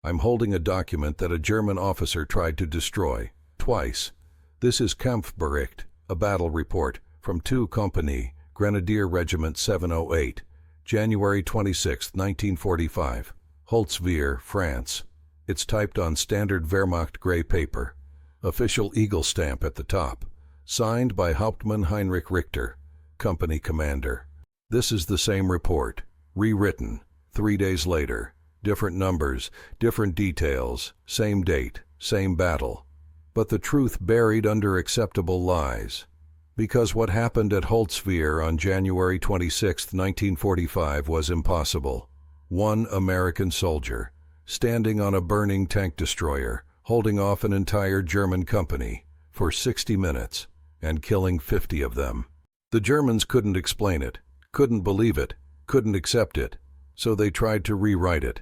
I'm holding a document that a German officer tried to destroy, twice. This is Kampfbericht, a battle report, from 2 Company, Grenadier Regiment 708, January 26, 1945, Holtzwihr, France. It's typed on standard Wehrmacht gray paper. Official eagle stamp at the top. Signed by Hauptmann Heinrich Richter, company commander. This is the same report, rewritten, 3 days later. Different numbers, different details, same date, same battle. But the truth buried under acceptable lies. Because what happened at Holtzwihr on January 26, 1945 was impossible. One American soldier, standing on a burning tank destroyer, holding off an entire German company for 60 minutes and killing 50 of them. The Germans couldn't explain it, couldn't believe it, couldn't accept it, so they tried to rewrite it.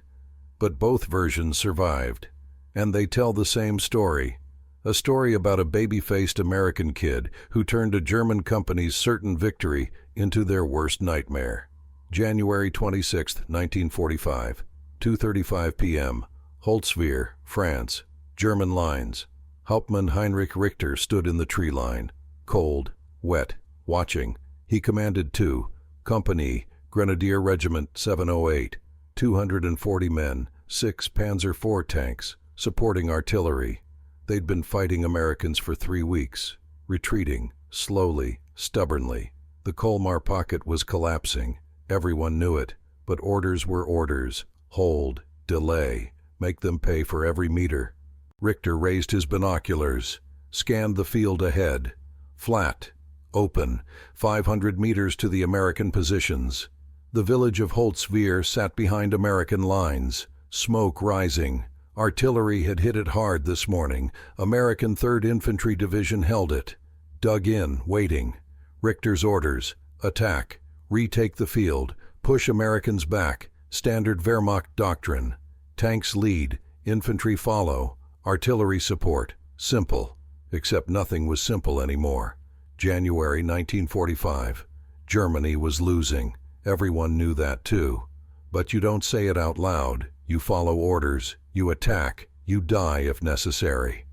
But both versions survived, and they tell the same story. A story about a baby-faced American kid who turned a German company's certain victory into their worst nightmare. January 26, 1945, 2:35 p.m., Holtzwihr, France, German lines. Hauptmann Heinrich Richter stood in the tree line, cold, wet, watching. He commanded 2 Company, Grenadier Regiment 708, 240 men, 6 Panzer IV tanks, supporting artillery. They'd been fighting Americans for 3 weeks, retreating, slowly, stubbornly. The Colmar pocket was collapsing. Everyone knew it, but orders were orders. Hold, delay, make them pay for every meter. Richter raised his binoculars, scanned the field ahead. Flat, open, 500 meters to the American positions. The village of Holtzwihr sat behind American lines, smoke rising. Artillery had hit it hard this morning. American 3rd Infantry Division held it. Dug in, waiting. Richter's orders: attack, retake the field, push Americans back, standard Wehrmacht doctrine. Tanks lead, infantry follow, artillery support. Simple, except nothing was simple anymore. January 1945. Germany was losing. Everyone knew that too. But you don't say it out loud. You follow orders. You attack. You die if necessary.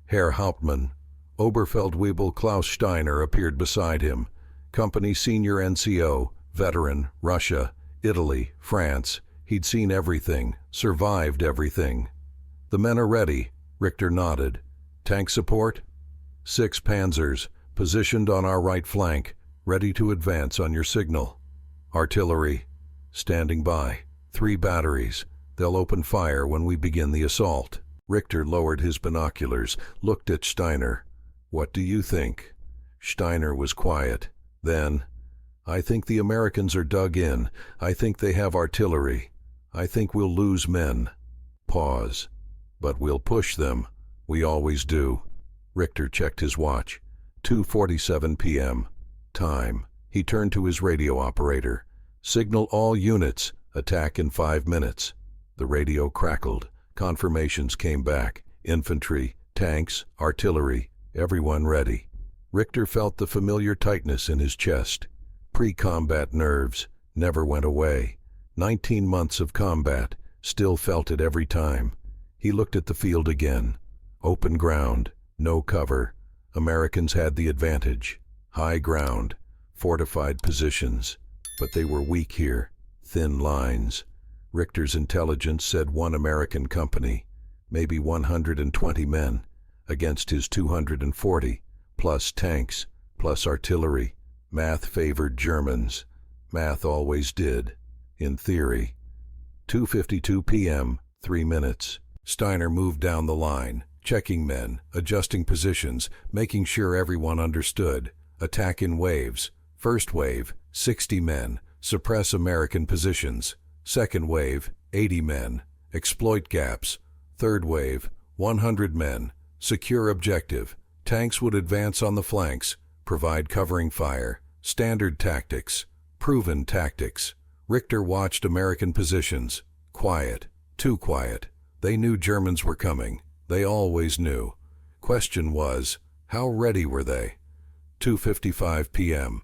Herr Hauptmann, Oberfeldwebel Klaus Steiner appeared beside him. Company senior NCO, veteran, Russia, Italy, France. He'd seen everything, survived everything. The men are ready, Richter nodded. Tank support? 6 Panzers, positioned on our right flank, ready to advance on your signal. Artillery, standing by. 3 batteries. They'll open fire when we begin the assault. Richter lowered his binoculars, looked at Steiner. What do you think? Steiner was quiet. Then, I think the Americans are dug in. I think they have artillery. I think we'll lose men. Pause. But we'll push them. We always do. Richter checked his watch. 2:47 p.m. Time. He turned to his radio operator. Signal all units. Attack in 5 minutes. The radio crackled. Confirmations came back. Infantry, tanks, artillery, everyone ready. Richter felt the familiar tightness in his chest. Pre-combat nerves never went away. 19 months of combat, still felt it every time. He looked at the field again. Open ground, no cover. Americans had the advantage. High ground, fortified positions. But they were weak here. Thin lines. Richter's intelligence said 1 American company, maybe 120 men, against his 240, plus tanks, plus artillery. Math favored Germans. Math always did, in theory. 2:52 p.m., 3 minutes. Steiner moved down the line, checking men, adjusting positions, making sure everyone understood. Attack in waves. First wave, 60 men, suppress American positions. Second wave, 80 men, exploit gaps. Third wave, 100 men, secure objective. Tanks would advance on the flanks, provide covering fire. Standard tactics, proven tactics. Richter watched American positions. Quiet, too quiet. They knew Germans were coming. They always knew. Question was, how ready were they? 2:55 p.m.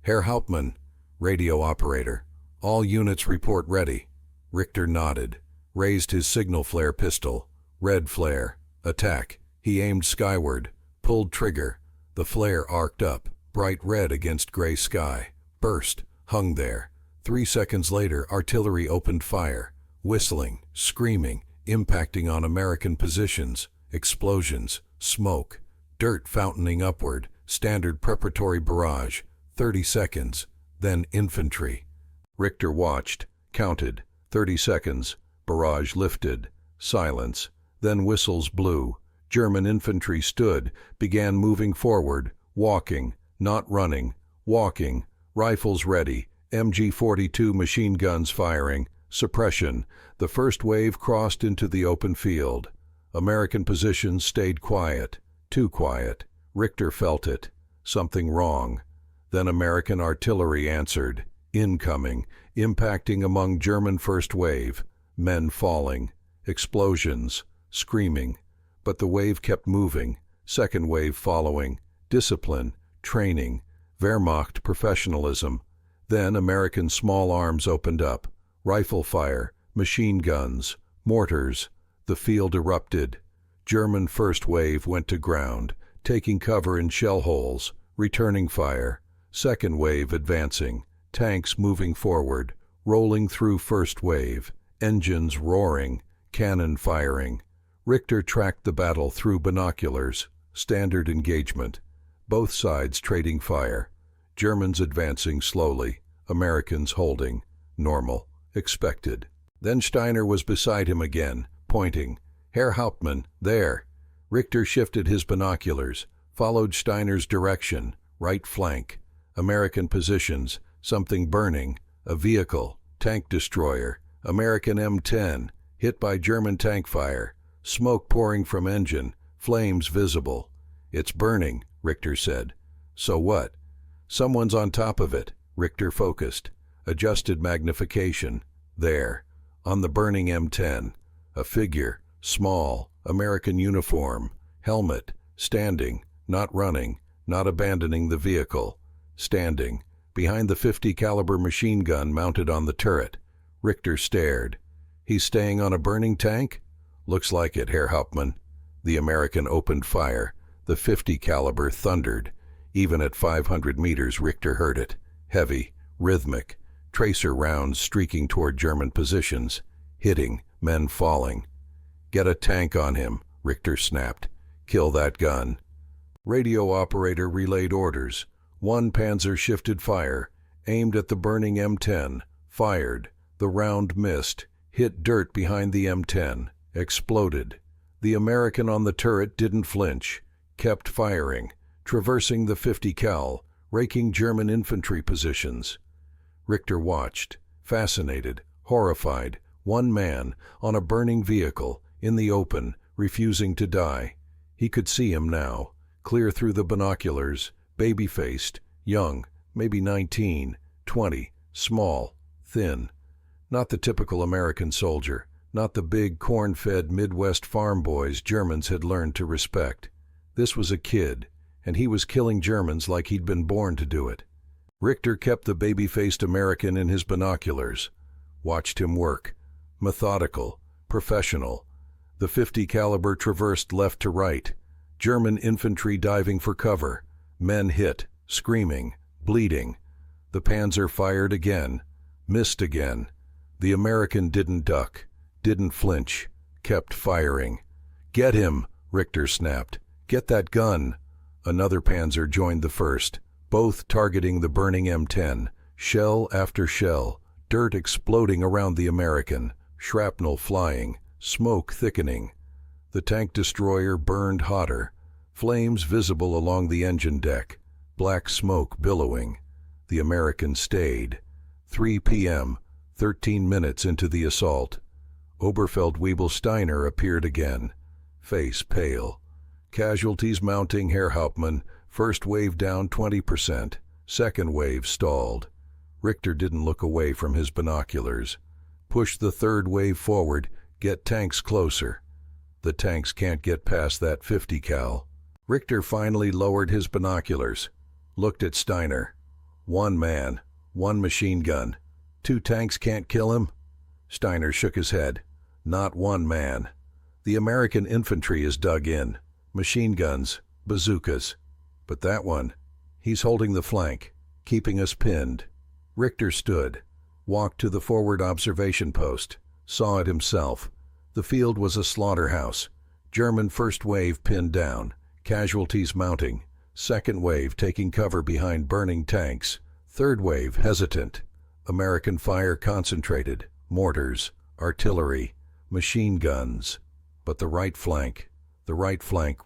Herr Hauptmann, radio operator. All units report ready. Richter nodded. raised his signal flare pistol. Red flare. Attack. He aimed skyward, pulled trigger. The flare arced up, bright red against gray sky. Burst. Hung there. 3 seconds later, artillery opened fire. Whistling, screaming, impacting on American positions. Explosions. Smoke. Dirt fountaining upward. Standard preparatory barrage. 30 seconds. Then infantry. Richter watched. Counted. 30 seconds. Barrage lifted. Silence. Then whistles blew. German infantry stood, began moving forward, walking, not running, walking, rifles ready, MG-42 machine guns firing, suppression. The first wave crossed into the open field. American positions stayed quiet, too quiet. Richter felt it. Something wrong. Then American artillery answered. Incoming, impacting among German first wave. Men falling. Explosions. Screaming. But the wave kept moving. Second wave following. Discipline. Training. Wehrmacht professionalism. Then American small arms opened up. Rifle fire. Machine guns. Mortars. The field erupted. German first wave went to ground, taking cover in shell holes. Returning fire. Second wave advancing. Tanks moving forward. Rolling through first wave. Engines roaring. Cannon firing. Richter tracked the battle through binoculars. Standard engagement. Both sides trading fire. Germans advancing slowly. Americans holding. Normal. Expected. Then Steiner was beside him again, pointing. Herr Hauptmann, there. Richter shifted his binoculars, followed Steiner's direction. Right flank. American positions. Something burning. A vehicle. Tank destroyer. American M10. Hit by German tank fire. Smoke pouring from engine. Flames visible. It's burning, Richter said. So what? Someone's on top of it. Richter focused. Adjusted magnification. There. On the burning M10. A figure. Small. American uniform. Helmet. Standing. Not running. Not abandoning the vehicle. Standing. Behind the .50 caliber machine gun mounted on the turret. Richter stared. He's staying on a burning tank? Looks like it, Herr Hauptmann. The American opened fire. The .50 caliber thundered. Even at 500 meters, Richter heard it. Heavy, rhythmic. Tracer rounds streaking toward German positions. Hitting, men falling. Get a tank on him, Richter snapped. Kill that gun. Radio operator relayed orders. One Panzer shifted fire. Aimed at the burning M10. Fired. The round missed. Hit dirt behind the M10. Exploded. The American on the turret didn't flinch. Kept firing. Traversing the .50 cal. Raking German infantry positions. Richter watched. Fascinated. Horrified. One man, on a burning vehicle, in the open, refusing to die. He could see him now. Clear through the binoculars. Baby-faced. Young. Maybe 19, 20. Small. Thin. Not the typical American soldier, not the big corn-fed Midwest farm boys Germans had learned to respect. This was a kid, and he was killing Germans like he'd been born to do it. Richter kept the baby-faced American in his binoculars, watched him work. Methodical, professional. The .50 caliber traversed left to right. German infantry diving for cover. Men hit, screaming, bleeding. The Panzer fired again, missed again. The American didn't duck, didn't flinch, kept firing. Get him, Richter snapped. Get that gun. Another Panzer joined the first, both targeting the burning M10. Shell after shell, dirt exploding around the American, shrapnel flying, smoke thickening. The tank destroyer burned hotter, flames visible along the engine deck, black smoke billowing. The American stayed. 3 p.m., 13 minutes into the assault. Oberfeldwebel Steiner appeared again, face pale. Casualties mounting, Herr Hauptmann. First wave down 20%. Second wave stalled. Richter didn't look away from his binoculars. Push the third wave forward. Get tanks closer. The tanks can't get past that .50 cal. Richter finally lowered his binoculars. Looked at Steiner. One man. One machine gun. 2 tanks can't kill him? Steiner shook his head. Not one man. The American infantry is dug in. Machine guns, bazookas. But that one, he's holding the flank, keeping us pinned. Richter stood, walked to the forward observation post, saw it himself. The field was a slaughterhouse. German first wave pinned down, casualties mounting. Second wave taking cover behind burning tanks. Third wave hesitant. American fire concentrated. Mortars, artillery, machine guns. But the right flank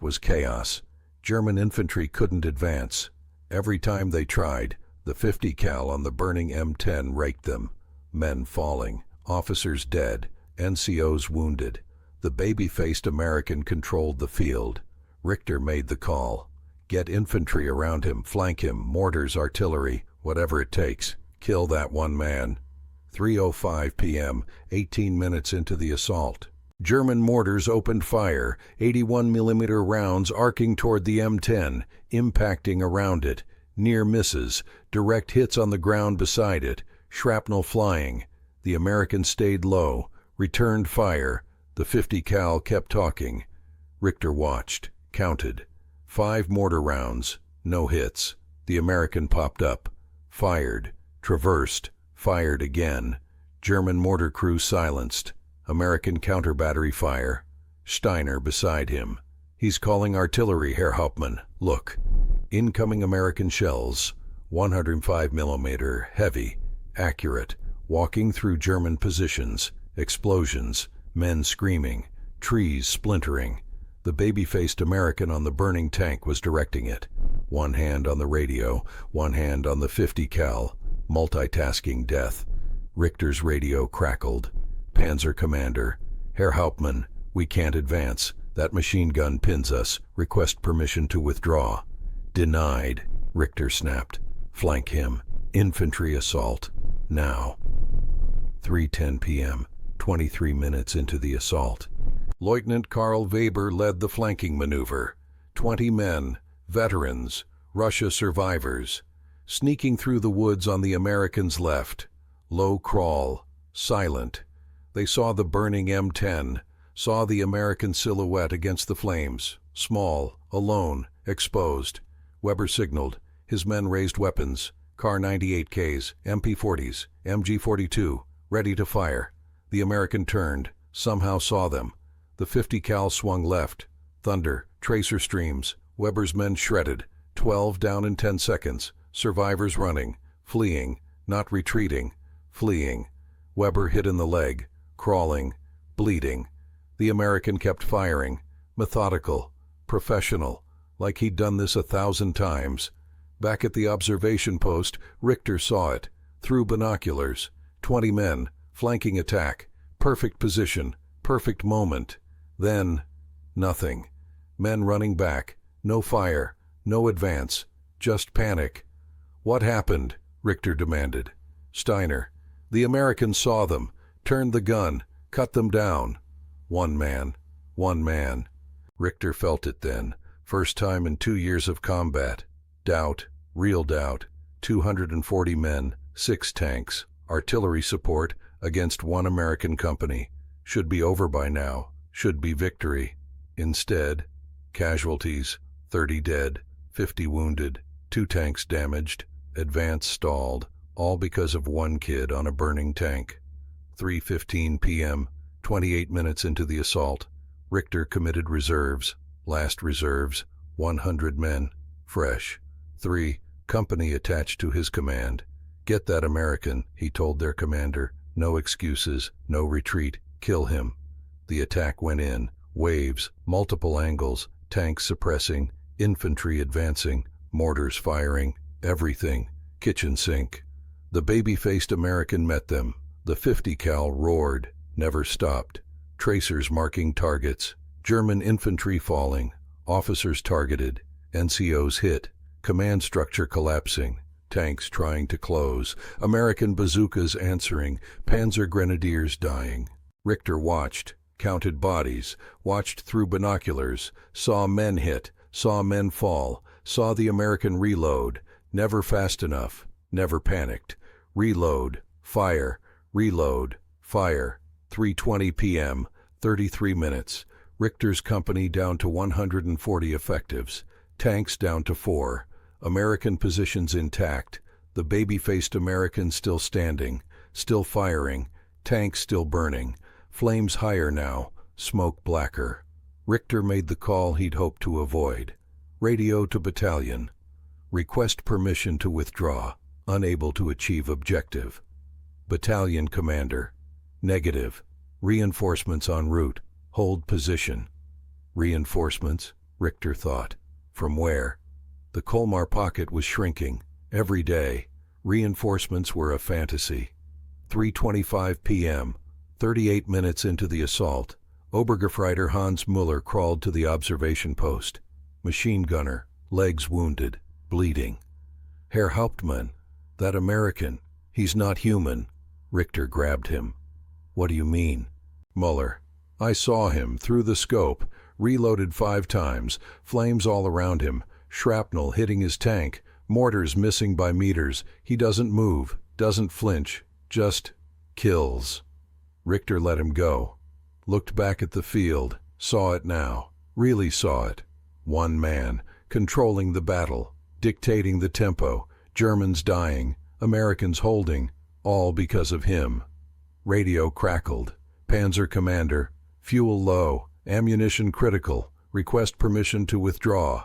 was chaos. German infantry couldn't advance. Every time they tried, the 50 cal on the burning M10 raked them. Men falling, officers dead, NCOs wounded. The baby-faced American controlled the field. Richter made the call. Get infantry around him, flank him, mortars, artillery, whatever it takes. Kill that one man. 3:05 p.m., 18 minutes into the assault. German mortars opened fire, 81mm rounds arcing toward the M10, impacting around it. Near misses, direct hits on the ground beside it, shrapnel flying. The American stayed low, returned fire. The 50 cal kept talking. Richter watched, counted. 5 mortar rounds, no hits. The American popped up, fired, traversed, fired again. German mortar crew silenced. American counter-battery fire. Steiner beside him. He's calling artillery, Herr Hauptmann. Look. Incoming American shells. 105mm, heavy, accurate, walking through German positions. Explosions, men screaming, trees splintering. The baby-faced American on the burning tank was directing it. One hand on the radio, one hand on the 50 cal, multitasking death. Richter's radio crackled. Panzer Commander, Herr Hauptmann, we can't advance. That machine gun pins us. Request permission to withdraw. Denied, Richter snapped. Flank him. Infantry assault. Now. 3:10 p.m., 23 minutes into the assault. Lieutenant Karl Weber led the flanking maneuver. 20 men, veterans, Russia survivors, sneaking through the woods on the Americans' left. Low crawl, silent. They saw the burning M10, saw the American silhouette against the flames, small, alone, exposed. Weber signaled. His men raised weapons, Kar 98Ks, MP40s, MG42, ready to fire. The American turned, somehow saw them. The 50 cal swung left. Thunder, tracer streams. Weber's men shredded. 12 down in 10 seconds. Survivors running, fleeing, not retreating, fleeing. Weber hit in the leg, crawling, bleeding. The American kept firing, methodical, professional, like he'd done this 1,000 times. Back at the observation post, Richter saw it, through binoculars. 20 men, flanking attack, perfect position, perfect moment. Then, nothing. Men running back, no fire, no advance, just panic. What happened? Richter demanded. Steiner. The Americans saw them, turned the gun, cut them down. One man. Richter felt it then, first time in 2 years of combat. Doubt, real doubt. 240 men, 6 tanks, artillery support against 1 American company. Should be over by now, should be victory. Instead, casualties, 30 dead, 50 wounded, 2 tanks damaged, advance stalled, all because of 1 kid on a burning tank. 3:15 p.m., 28 minutes into the assault. Richter committed reserves, last reserves, 100 men, fresh. 3, company attached to his command. Get that American, he told their commander. No excuses, no retreat, kill him. The attack went in, waves, multiple angles, tanks suppressing, infantry advancing, mortars firing, everything, kitchen sink. The baby-faced American met them. The 50 cal roared, never stopped. Tracers marking targets, German infantry falling, officers targeted, NCOs hit, command structure collapsing, tanks trying to close, American bazookas answering, Panzer grenadiers dying. Richter watched, counted bodies, watched through binoculars, saw men hit, saw men fall, saw the American reload, never fast enough, never panicked. Reload, fire, reload, fire. 3:20 p.m., 33 minutes. Richter's company down to 140 effectives. Tanks down to 4. American positions intact. The baby-faced American still standing, still firing. Tanks still burning. Flames higher now, smoke blacker. Richter made the call he'd hoped to avoid. Radio to battalion. Request permission to withdraw. Unable to achieve objective. Battalion commander. Negative. Reinforcements en route. Hold position. Reinforcements, Richter thought. From where? The Colmar pocket was shrinking. Every day. Reinforcements were a fantasy. 3:25 p.m. 38 minutes into the assault. Obergefreiter Hans Müller crawled to the observation post. Machine gunner, legs wounded, bleeding. Herr Hauptmann, that American, he's not human. Richter grabbed him. What do you mean? Müller, I saw him through the scope, reloaded 5 times, flames all around him, shrapnel hitting his tank, mortars missing by meters. He doesn't move, doesn't flinch, just kills. Richter let him go. Looked back at the field, saw it now, really saw it. One man, controlling the battle, dictating the tempo, Germans dying, Americans holding, all because of him. Radio crackled. Panzer commander, fuel low, ammunition critical, request permission to withdraw.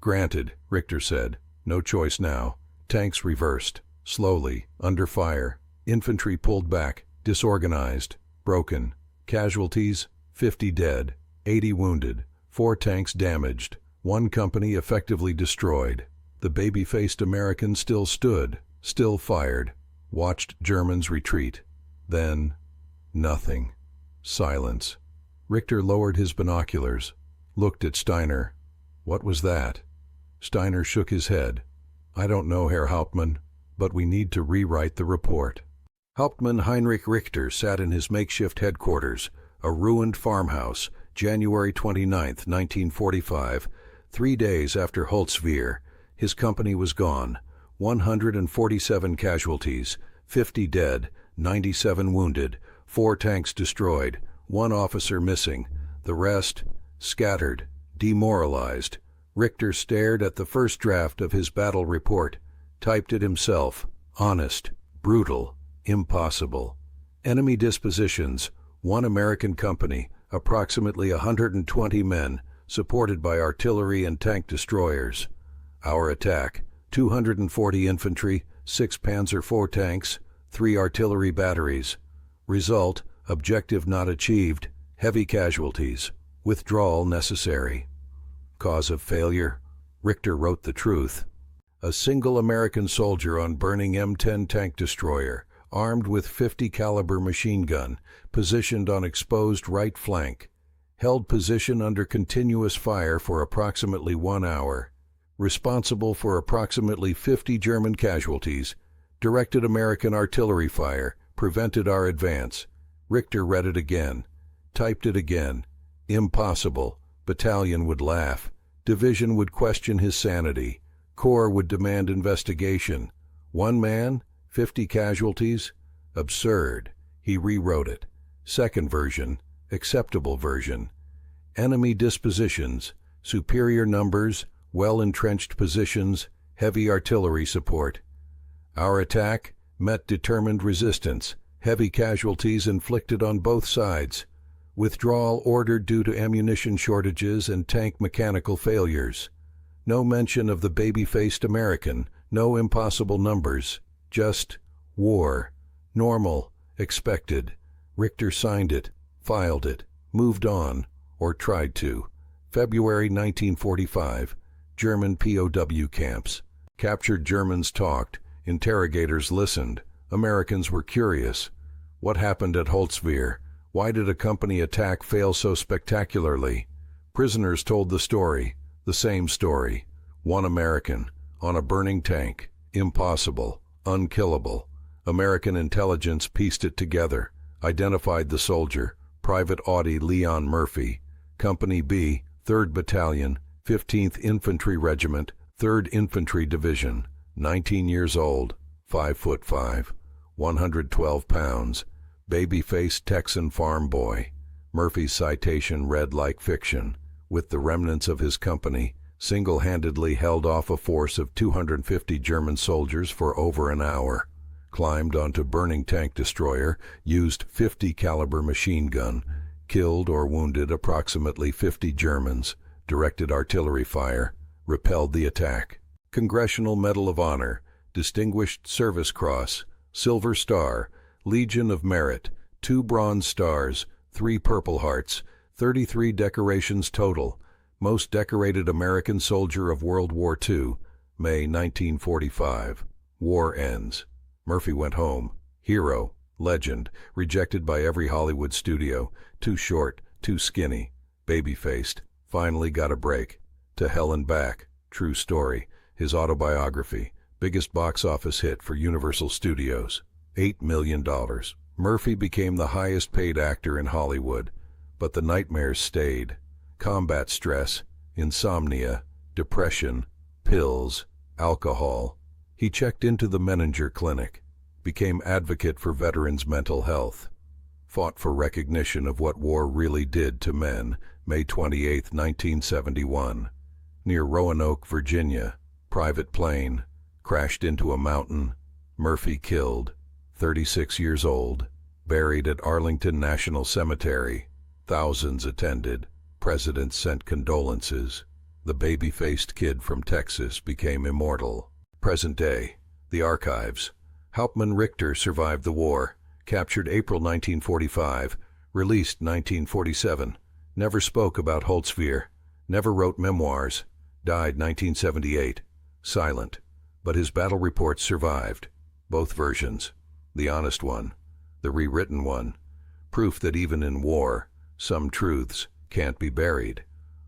Granted, Richter said. No choice now. Tanks reversed, slowly, under fire. Infantry pulled back, disorganized, broken. Casualties, 50 dead, 80 wounded, 4 tanks damaged, 1 company effectively destroyed. The baby-faced American still stood, still fired, watched Germans retreat. Then, nothing. Silence. Richter lowered his binoculars, looked at Steiner. What was that? Steiner shook his head. I don't know, Herr Hauptmann, but we need to rewrite the report. Hauptmann Heinrich Richter sat in his makeshift headquarters, a ruined farmhouse, January 29, 1945, 3 days after Holtzwihr. His company was gone. 147 casualties, 50 dead, 97 wounded, 4 tanks destroyed, 1 officer missing, the rest scattered, demoralized. Richter stared at the first draft of his battle report, typed it himself. Honest, brutal, impossible. Enemy dispositions, 1 American company, approximately 120 men, supported by artillery and tank destroyers. Our attack, 240 infantry, 6 Panzer IV tanks, 3 artillery batteries. Result, objective not achieved, heavy casualties, withdrawal necessary. Cause of failure? Richter wrote the truth. A single American soldier on burning M10 tank destroyer, armed with 50 caliber machine gun, positioned on exposed right flank, held position under continuous fire for approximately 1 hour, responsible for approximately 50 German casualties, directed American artillery fire, prevented our advance. Richter read it again, typed it again. Impossible. Battalion would laugh. Division would question his sanity. Corps would demand investigation. 1 man, 50 casualties? Absurd. He rewrote it. Second version, acceptable version. Enemy dispositions, superior numbers, well-entrenched positions, heavy artillery support. Our attack met determined resistance, heavy casualties inflicted on both sides. Withdrawal ordered due to ammunition shortages and tank mechanical failures. No mention of the baby-faced American, no impossible numbers, just war. Normal, expected. Richter signed it, filed it, moved on, or tried to. February 1945, German POW camps. Captured Germans talked, interrogators listened, Americans were curious. What happened at Holtzwihr? Why did a company attack fail so spectacularly? Prisoners told the story, the same story. 1 American, on a burning tank, impossible, unkillable. American intelligence pieced it together, identified the soldier, Private Audie Murphy, Company B, 3rd Battalion, 15th Infantry Regiment, 3rd Infantry Division, 19 years old, 5'5", 112 pounds, baby-faced Texan farm boy. Murphy's citation read like fiction. With the remnants of his company, single-handedly held off a force of 250 German soldiers for over an hour, climbed onto burning tank destroyer, used 50 caliber machine gun, killed or wounded approximately 50 Germans, directed artillery fire, repelled the attack. Congressional Medal of Honor, Distinguished Service Cross, Silver Star, Legion of Merit, 2 Bronze Stars, 3 Purple Hearts, 33 decorations total. Most decorated American soldier of World War II, May 1945. War ends. Murphy went home. Hero, legend, rejected by every Hollywood studio. Too short, too skinny, baby-faced. Finally got a break. To Hell and Back, true story. His autobiography, biggest box office hit for Universal Studios. $8 million. Murphy became the highest paid actor in Hollywood, but the nightmares stayed. Combat stress, insomnia, depression, pills, alcohol. He checked into the Menninger Clinic, became advocate for veterans' mental health, fought for recognition of what war really did to men. May 28, 1971. Near Roanoke, Virginia, private plane, crashed into a mountain. Murphy killed, 36 years old, buried at Arlington National Cemetery. Thousands attended. Presidents sent condolences. The baby-faced kid from Texas became immortal. Present day. The archives. Hauptmann Richter survived the war. Captured April 1945. Released 1947. Never spoke about Holtzwihr. Never wrote memoirs. Died 1978. Silent. But his battle reports survived. Both versions. The honest one. The rewritten one. Proof that even in war, some truths can't be buried.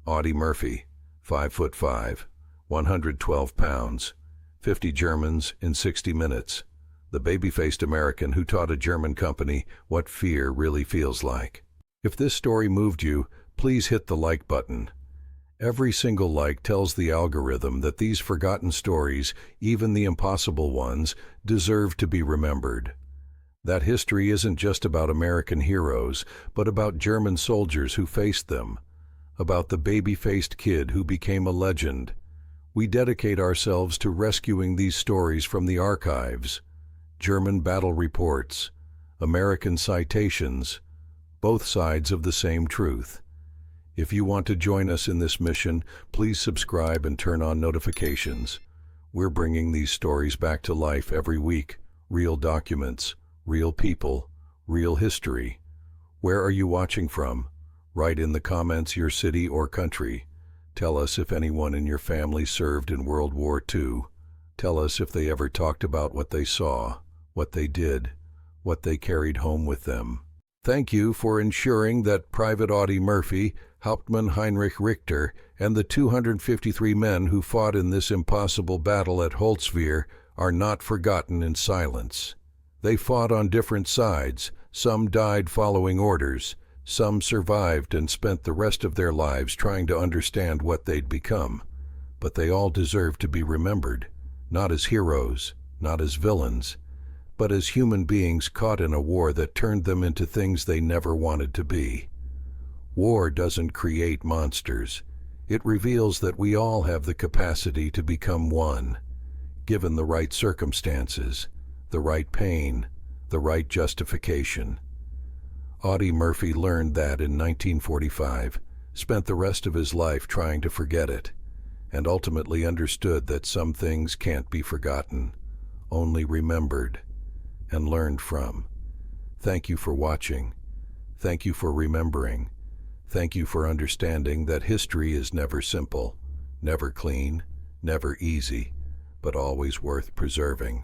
Audie Murphy, 5'5", 112 pounds, 50 Germans in 60 minutes. The baby-faced American who taught a German company what fear really feels like. If this story moved you, please hit the like button. Every single like tells the algorithm that these forgotten stories, even the impossible ones, deserve to be remembered. That history isn't just about American heroes, but about German soldiers who faced them, about the baby-faced kid who became a legend. We dedicate ourselves to rescuing these stories from the archives. German battle reports, American citations, both sides of the same truth. If you want to join us in this mission, please subscribe and turn on notifications. We're bringing these stories back to life every week. Real documents, real people, real history. Where are you watching from? Write in the comments your city or country. Tell us if anyone in your family served in World War II. Tell us if they ever talked about what they saw, what they did, what they carried home with them. Thank you for ensuring that Private Audie Murphy, Hauptmann Heinrich Richter, and the 253 men who fought in this impossible battle at Holtzwihr are not forgotten in silence. They fought on different sides. Some died following orders. Some survived and spent the rest of their lives trying to understand what they'd become. But they all deserve to be remembered, not as heroes, not as villains, but as human beings caught in a war that turned them into things they never wanted to be. War doesn't create monsters. It reveals that we all have the capacity to become one, given the right circumstances, the right pain, the right justification. Audie Murphy learned that in 1945, spent the rest of his life trying to forget it, and ultimately understood that some things can't be forgotten, only remembered and learned from. Thank you for watching. Thank you for remembering. Thank you for understanding that history is never simple, never clean, never easy, but always worth preserving.